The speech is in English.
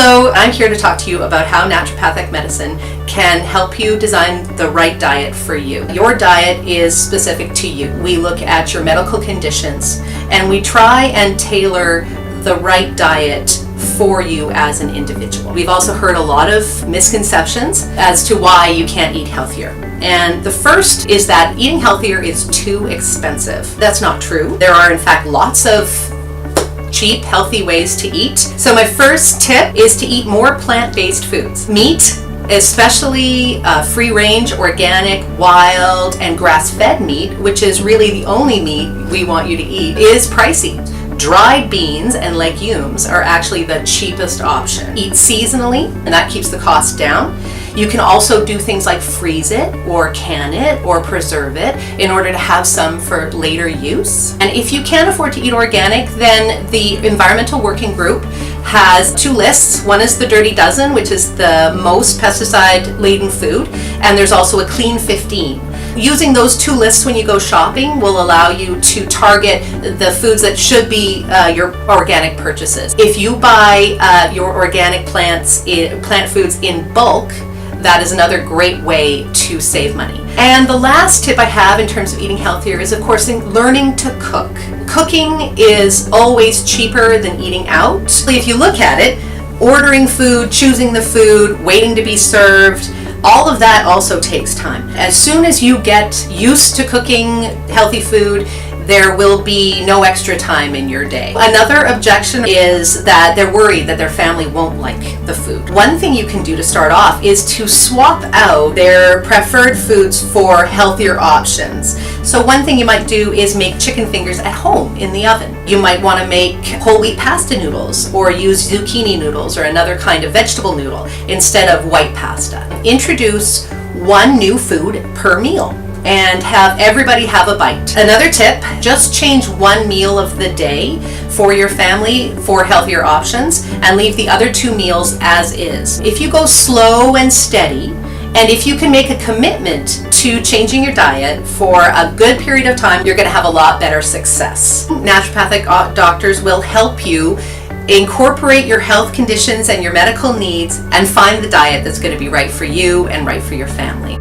Hello, I'm here to talk to you about how naturopathic medicine can help you design the right diet for you. Your diet is specific to you. We look at your medical conditions and we try and tailor the right diet for you as an individual. We've also heard a lot of misconceptions as to why you can't eat healthier. And the first is that eating healthier is too expensive. That's not true. There are in fact lots of cheap, healthy ways to eat. So my first tip is to eat more plant-based foods. Meat, especially free-range, organic, wild, and grass-fed meat, which is really the only meat we want you to eat, is pricey. Dried beans and legumes are actually the cheapest option. Eat seasonally, and that keeps the cost down. You can also do things like freeze it or can it or preserve it in order to have some for later use. And if you can't afford to eat organic, then the Environmental Working Group has two lists. One is the Dirty Dozen, which is the most pesticide-laden food, and there's also a Clean 15. Using those two lists when you go shopping will allow you to target the foods that should be your organic purchases. If you buy your organic plant foods in bulk, that is another great way to save money. And the last tip I have in terms of eating healthier is, of course, learning to cook. Cooking is always cheaper than eating out. If you look at it, ordering food, choosing the food, waiting to be served, all of that also takes time. As soon as you get used to cooking healthy food, there will be no extra time in your day. Another objection is that they're worried that their family won't like the food. One thing you can do to start off is to swap out their preferred foods for healthier options. So one thing you might do is make chicken fingers at home in the oven. You might want to make whole wheat pasta noodles or use zucchini noodles or another kind of vegetable noodle instead of white pasta. Introduce one new food per meal and have everybody have a bite. Another tip, just change one meal of the day for your family for healthier options and leave the other two meals as is. If you go slow and steady, and if you can make a commitment to changing your diet for a good period of time, you're going to have a lot better success. Naturopathic doctors will help you incorporate your health conditions and your medical needs and find the diet that's going to be right for you and right for your family.